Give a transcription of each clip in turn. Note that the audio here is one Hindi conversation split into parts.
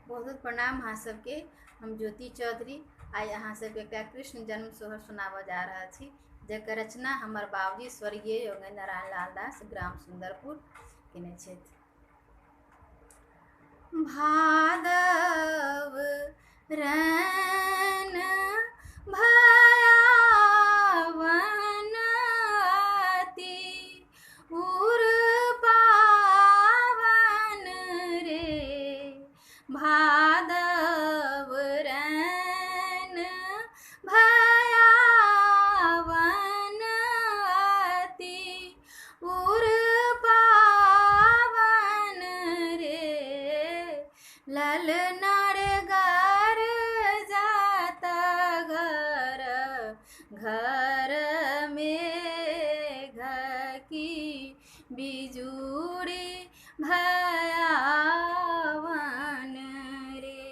बहुत बहुत प्रणाम अहाँ सबके। हम ज्योति चौधरी आइ अहाँ सबके एकटा कृष्ण जन्म सोहर सुनाबऽ जा रहल छी, जकर रचना हमर बाबूजी स्वर्गीय योगेंद्र नारायण लाल दास ग्राम सुंदरपुर केने छथि। भादव रैन भयावन अति उर पावन रे, भादव रैन भयावन अति उर पावन रे, ललना रे घर जाता घर घर में घकी बिजुड़ी भयावन रे,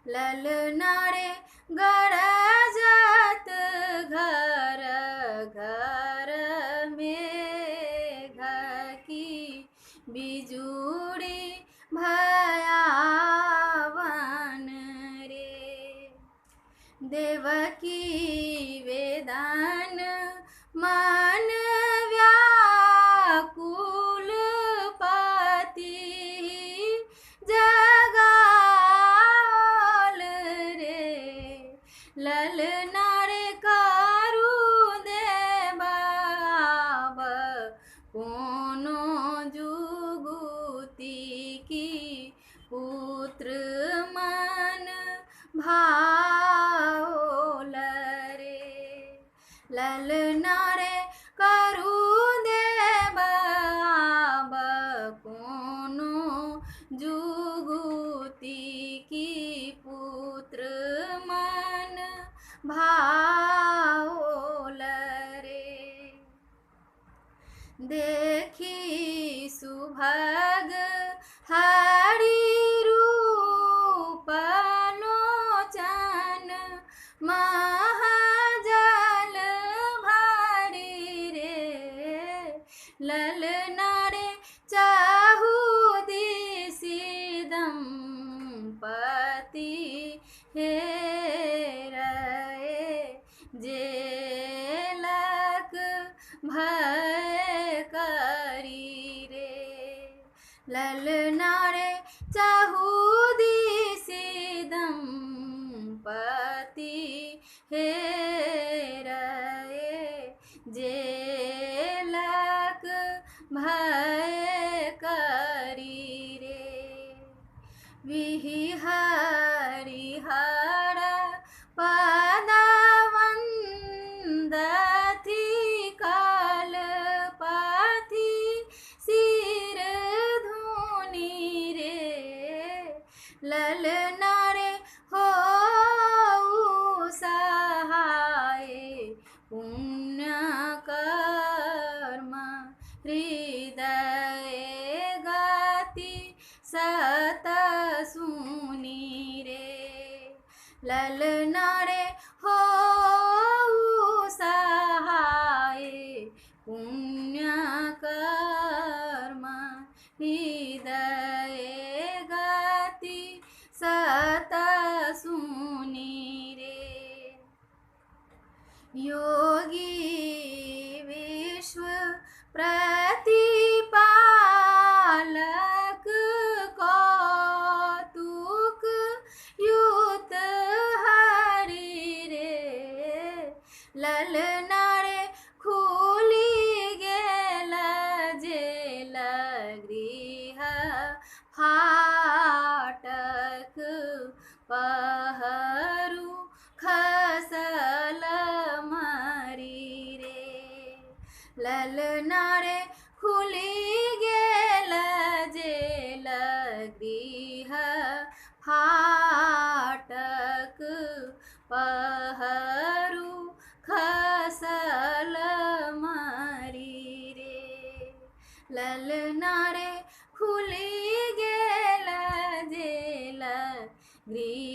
ललना रे गरजत घर घर में घकी बिजुड़ी भयावन रे, देवकी वेदन मन व्याकुल पति जगाल रे, ललना रे कारू देबाब कोनो जुगुती की पुत्र मन भाओल रे, ललना रे करू देबाब कोनो जुगुती की पुत्र मन भाओल रे, देखी सुभग हरि रूप लोचन महाजल भरी रे, ललना रे चाहू दिसि दंपति हेरए, जेलक भय करी रे, ललना रे चाहू दिसि दंपति हेरए, जेलक भय करी रे, हरिहर पदवंदथि कलपथि सिर धुनि रे, ललना रे हो सहाय पुण्य कर्म हृदय गति सत सुनि रे, ललना रे हो सहाय पुण्य कर्म हृदय गति सत सुनि रे, योगी विश्व प्रतिपालक कौतुक युत हरि रे, ललना रे खुली गेल जेल गृह फाटक पहरू खसल मरी रे, ललना रे खुली गेल जेल गृह फाटक पहरू खसल मरी रे, ललना रे खुली गेल जेल गृह